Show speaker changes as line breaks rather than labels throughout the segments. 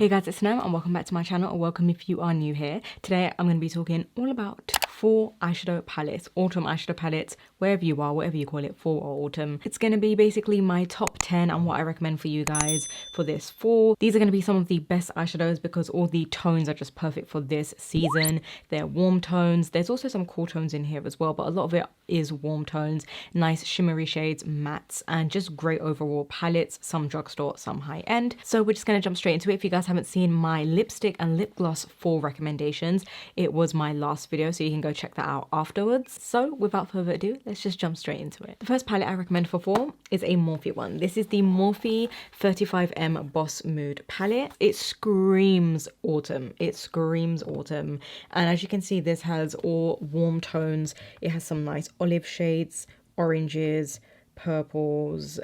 Hey guys, it's Sinem and welcome back to my channel, or welcome if you are new here. Today I'm going to be talking all about fall eyeshadow palettes, autumn eyeshadow palettes, wherever you are, whatever you call it, fall or autumn. It's going to be basically my top 10 and what I recommend for you guys for this fall. These are going to be some of the best eyeshadows because all the tones are just perfect for this season. They're warm tones. There's also some cool tones in here as well, but a lot of it is warm tones, nice shimmery shades, mattes, and just great overall palettes, some drugstore, some high end. So we're just going to jump straight into it. If you guys haven't seen my lipstick and lip gloss fall recommendations, it was my last video, so you can go check that out afterwards. So without further ado, let's just jump straight into it. The first palette I recommend for fall is a Morphe one. This is the Morphe 35M Boss Mood palette. It screams autumn. It screams autumn. And as you can see, this has all warm tones. It has some nice olive shades, oranges, purples,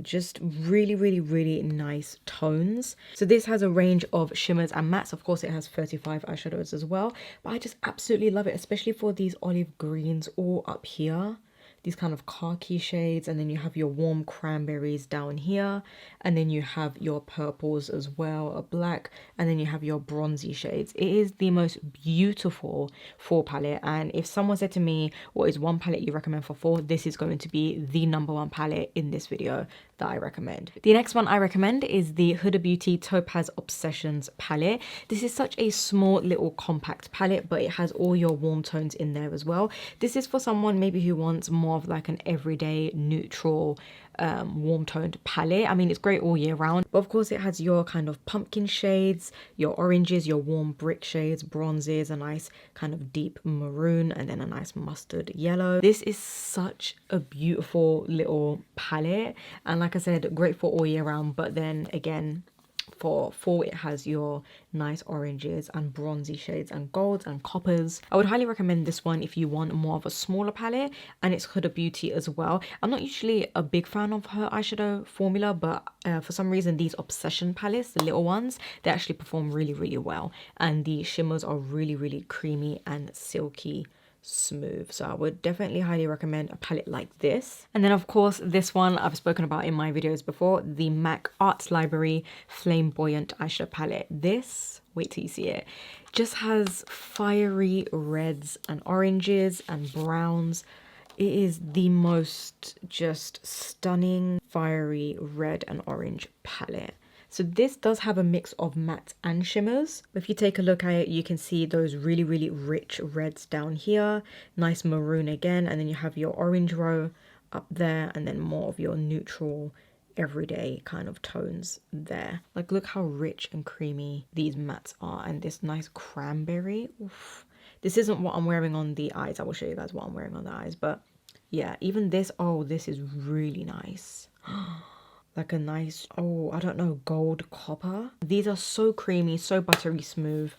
just really nice tones. So this has a range of shimmers and mattes. Of course, it has 35 eyeshadows as well, but I just absolutely love it, especially for these olive greens all up here, these kind of khaki shades, and then you have your warm cranberries down here, and then you have your purples as well, a black, and then you have your bronzy shades. It is the most beautiful fall palette, and if someone said to me, what is one palette you recommend for fall, this is going to be the #1 palette in this video that I recommend. The next one I recommend is the Huda Beauty Topaz Obsessions palette. This is such a small little compact palette, but it has all your warm tones in there as well. This is for someone maybe who wants more of like an everyday neutral warm toned palette. I mean, it's great all year round, but of course it has your kind of pumpkin shades, your oranges, your warm brick shades, bronzes, a nice kind of deep maroon, and then a nice mustard yellow. This is such a beautiful little palette, and like I said, great for all year round, but then again, for fall it has your nice oranges and bronzy shades and golds and coppers. I would highly recommend this one if you want more of a smaller palette, and it's Huda Beauty as well. I'm not usually a big fan of her eyeshadow formula, but for some reason these Obsession palettes, the little ones, they actually perform really well, and the shimmers are really creamy and silky smooth. So I would definitely highly recommend a palette like this. And then of course this one I've spoken about in my videos before, the MAC Arts Library Flame-Boyant eyeshadow palette. This, wait till you see it, just has fiery reds and oranges and browns. It is the most just stunning fiery red and orange palette. So this does have a mix of matte and shimmers. If you take a look at it, you can see those really rich reds down here, nice maroon again, and then you have your orange row up there, and then more of your neutral everyday kind of tones there. Like, look how rich and creamy these mattes are, and this nice cranberry. Oof. This isn't what I'm wearing on the eyes. I will show you guys what I'm wearing on the eyes, but yeah, even this, oh, this is really nice. Like a nice, oh, I don't know, gold copper. These are so creamy, so buttery smooth,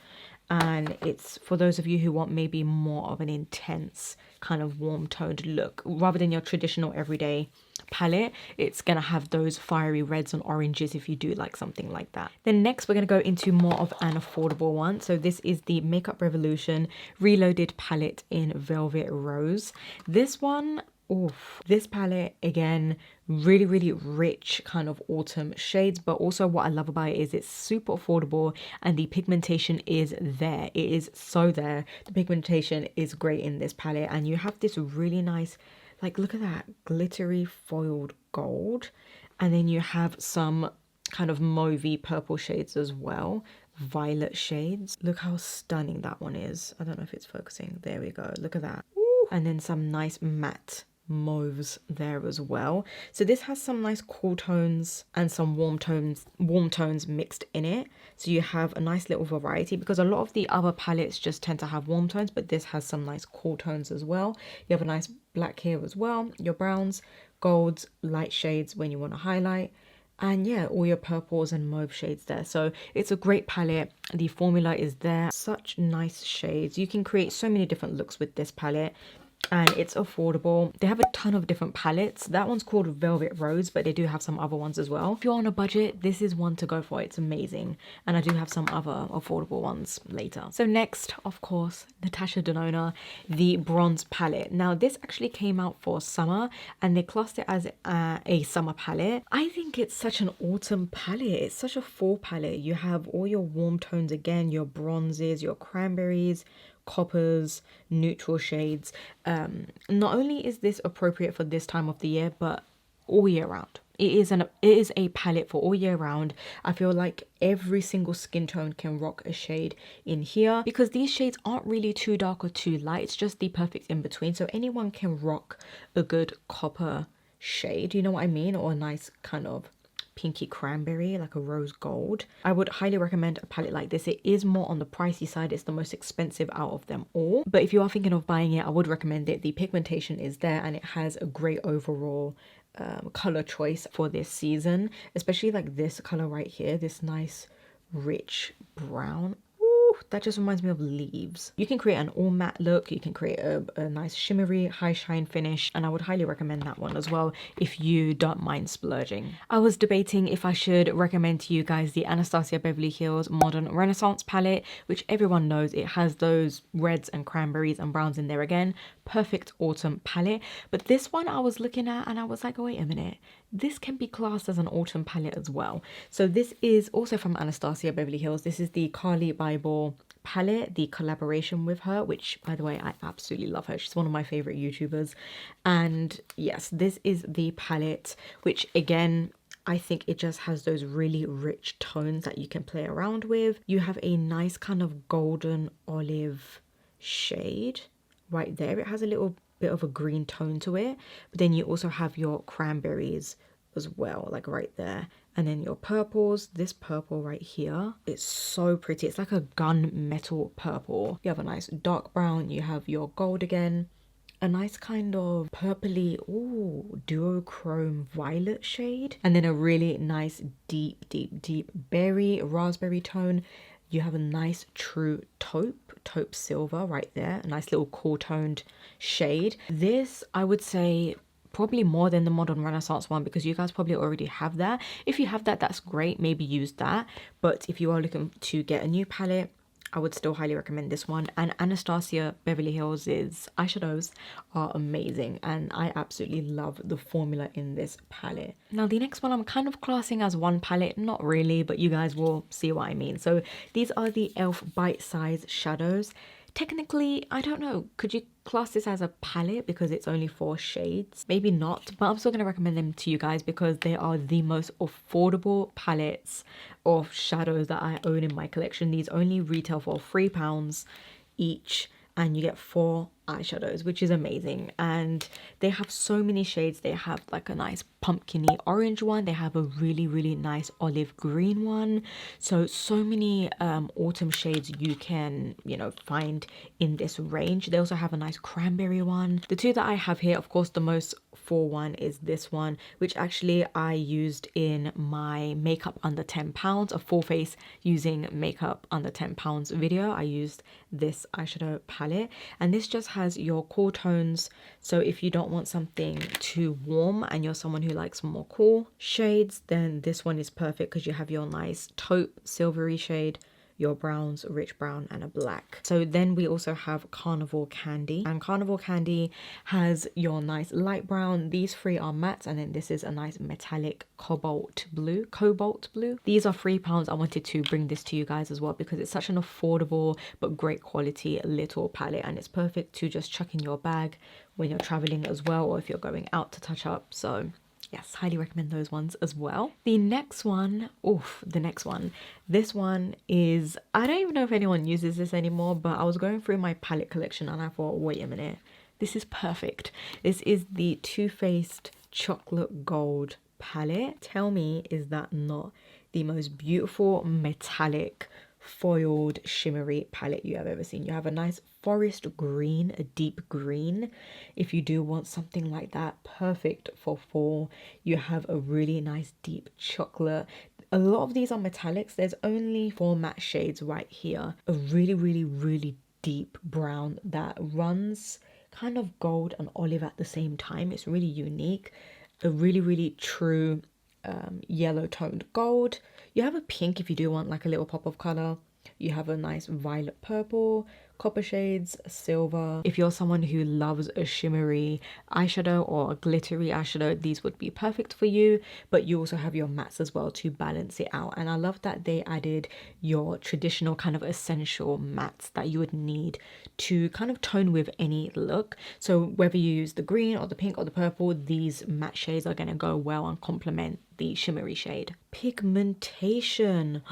and it's for those of you who want maybe more of an intense kind of warm toned look rather than your traditional everyday palette. It's gonna have those fiery reds and oranges if you do like something like that. Then next we're gonna go into more of an affordable one. So this is the Makeup Revolution Reloaded palette in Velvet Rose. This one, oof, this palette again, really rich kind of autumn shades, but also what I love about it is it's super affordable and the pigmentation is there. It is so there. The pigmentation is great in this palette, and you have this really nice, like, look at that glittery foiled gold, and then you have some kind of mauvey purple shades as well, violet shades. Look how stunning that one is. I don't know if it's focusing. There we go, look at that. Ooh. And then some nice matte mauves there as well. So this has some nice cool tones and some warm tones mixed in it, so you have a nice little variety, because a lot of the other palettes just tend to have warm tones, but this has some nice cool tones as well. You have a nice black here as well, your browns, golds, light shades when you want to highlight, and yeah, all your purples and mauve shades there. So it's a great palette. The formula is there, such nice shades. You can create so many different looks with this palette. and it's affordable. They have a ton of different palettes. That one's called Velvet Rose, but they do have some other ones as well. If you're on a budget, this is one to go for. It's amazing. And I do have some other affordable ones later. So next, of course, Natasha Denona, the bronze palette. Now this actually came out for summer and they classed it as a summer palette. I think it's such an autumn palette. It's such a fall palette. You have all your warm tones again, your bronzes, your cranberries, coppers, neutral shades. Not only is this appropriate for this time of the year, but all year round. It is a palette for all year round. I feel like every single skin tone can rock a shade in here because these shades aren't really too dark or too light. It's just the perfect in between. So anyone can rock a good copper shade, you know what I mean? Or a nice kind of pinky cranberry, like a rose gold. I would highly recommend a palette like this. It is more on the pricey side. It's the most expensive out of them all, but if you are thinking of buying it, I would recommend it. The pigmentation is there and it has a great overall color choice for this season, especially like this color right here, this nice rich brown. That just reminds me of leaves. You can create an all matte look, you can create a nice shimmery high shine finish, and I would highly recommend that one as well if you don't mind splurging. I was debating if I should recommend to you guys the Anastasia Beverly Hills Modern Renaissance palette, which everyone knows it has those reds and cranberries and browns in there again. Perfect autumn palette. But this one I was looking at and I was like, oh, wait a minute, this can be classed as an autumn palette as well. So this is also from Anastasia Beverly Hills. This is the Carli Bybel palette, the collaboration with her, which by the way, I absolutely love her. She's one of my favorite YouTubers. And yes, this is the palette, which again, I think it just has those really rich tones that you can play around with. You have a nice kind of golden olive shade right there. It has a little bit of a green tone to it, but then you also have your cranberries as well, like right there, and then your purples. This purple right here, it's so pretty. It's like a gunmetal purple. You have a nice dark brown, you have your gold again, a nice kind of purpley, ooh, duochrome violet shade, and then a really nice deep berry raspberry tone. You have a nice true taupe silver right there, a nice little cool toned shade. This, I would say, probably more than the Modern Renaissance one because you guys probably already have that. If you have that, that's great, maybe use that. But if you are looking to get a new palette, I would still highly recommend this one. And Anastasia Beverly Hills' eyeshadows are amazing and I absolutely love the formula in this palette. Now the next one I'm kind of classing as one palette, not really, but you guys will see what I mean. So these are the E.L.F bite size shadows. Technically, I don't know, could you class this as a palette because it's only 4 shades? Maybe not, but I'm still going to recommend them to you guys because they are the most affordable palettes of shadows that I own in my collection. These only retail for £3 each and you get 4 eyeshadows, which is amazing. And they have so many shades. They have like a nice pumpkiny orange one, they have a really nice olive green one, so many autumn shades you can, you know, find in this range. They also have a nice cranberry one. The two that I have here, of course, the most for one is this one, which actually I used in my makeup under £10, a full face using makeup under £10 video. I used this eyeshadow palette and this just has your cool tones. So if you don't want something too warm and you're someone who likes more cool shades, then this one is perfect because you have your nice taupe silvery shade, your browns, rich brown, and a black. So then we also have Carnival Candy, and Carnival Candy has your nice light brown. These 3 are matte, and then this is a nice metallic cobalt blue. These are £3. I wanted to bring this to you guys as well because it's such an affordable but great quality little palette, and it's perfect to just chuck in your bag when you're traveling as well, or if you're going out to touch up. So yes, highly recommend those ones as well. The next one, this one is, I don't even know if anyone uses this anymore, but I was going through my palette collection and I thought, wait a minute, this is perfect. This is the Too Faced Chocolate Gold palette. Tell me, is that not the most beautiful metallic foiled shimmery palette you have ever seen? You have a nice forest green, a deep green, if you do want something like that, perfect for fall. You have a really nice deep chocolate. A lot of these are metallics. There's only 4 matte shades right here. A really deep brown that runs kind of gold and olive at the same time. It's really unique. A really, really true yellow toned gold. You have a pink if you do want like a little pop of color. You have a nice violet purple, copper shades, silver. If you're someone who loves a shimmery eyeshadow or a glittery eyeshadow, these would be perfect for you. But you also have your mattes as well to balance it out. And I love that they added your traditional kind of essential mattes that you would need to kind of tone with any look. So whether you use the green or the pink or the purple, these matte shades are going to go well and complement the shimmery shade. Pigmentation.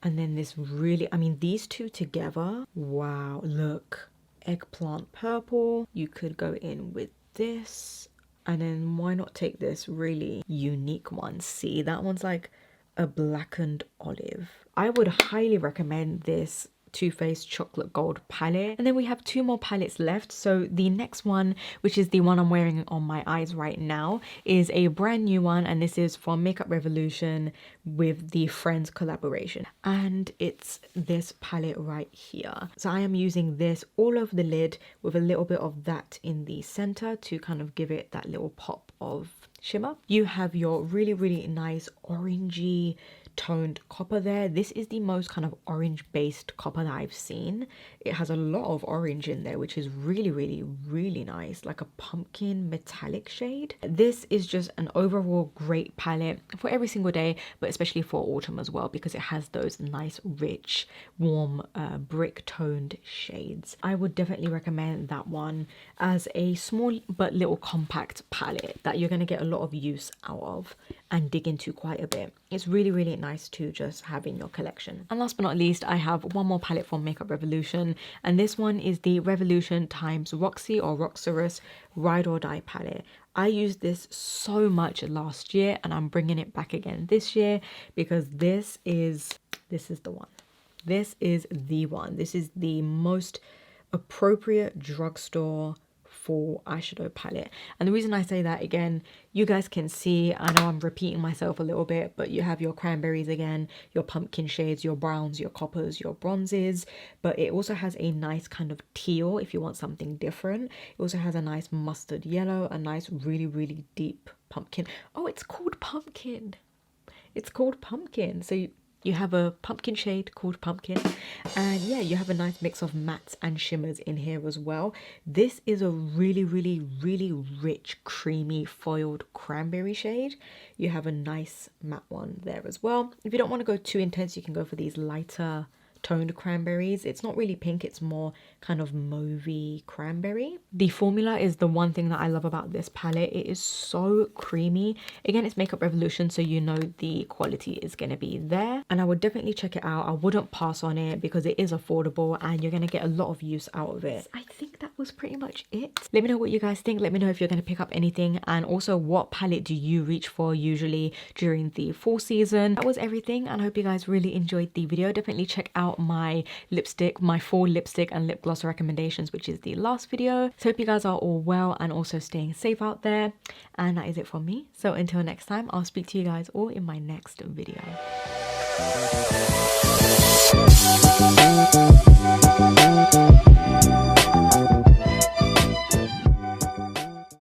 And then this really, I mean, these two together, wow, look. Eggplant purple. You could go in with this. And then why not take this really unique one? See, that one's like a blackened olive. I would highly recommend this Too Faced Chocolate Gold palette. And then we have 2 more palettes left. So the next one, which is the one I'm wearing on my eyes right now, is a brand new one, and this is from Makeup Revolution with the Friends collaboration, and it's this palette right here. So I am using this all over the lid with a little bit of that in the center to kind of give it that little pop of shimmer. You have your really, really nice orangey toned copper there. This is the most kind of orange based copper that I've seen. It has a lot of orange in there, which is really, really, really nice, like a pumpkin metallic shade. This is just an overall great palette for every single day, but especially for autumn as well, because it has those nice rich warm brick toned shades. I would definitely recommend that one as a small but little compact palette that you're going to get a lot of use out of and dig into quite a bit. It's really, really nice to just have in your collection. And last but not least, I have one more palette from Makeup Revolution, and this one is the Revolution times Roxi or Roxxsaurus Ride or Die palette. I used this so much last year and I'm bringing it back again this year because this is the one. This is the one. This is the most appropriate drugstore for eyeshadow palette. And the reason I say that, again, you guys can see, I know I'm repeating myself a little bit, but you have your cranberries again, your pumpkin shades, your browns, your coppers, your bronzes, but it also has a nice kind of teal if you want something different. It also has a nice mustard yellow, a nice really, really deep pumpkin. Oh, it's called pumpkin. It's called pumpkin. So you have a pumpkin shade called pumpkin, and yeah, you have a nice mix of mattes and shimmers in here as well. This is a really, really, really rich creamy foiled cranberry shade. You have a nice matte one there as well. If you don't want to go too intense, you can go for these lighter toned cranberries. It's not really pink, it's more kind of mauvey cranberry. The formula is the one thing that I love about this palette. It is so creamy. Again, it's Makeup Revolution, so you know the quality is going to be there, and I would definitely check it out. I wouldn't pass on it because it is affordable and you're going to get a lot of use out of it. I think that was pretty much it. Let me know what you guys think. Let me know if you're going to pick up anything, and also what palette do you reach for usually during the fall season. That was everything, and I hope you guys really enjoyed the video. Definitely check out my lipstick, my fall lipstick and lip gloss recommendations, which is the last video. So hope you guys are all well and also staying safe out there, and that is it from me. So until next time, I'll speak to you guys all in my next video.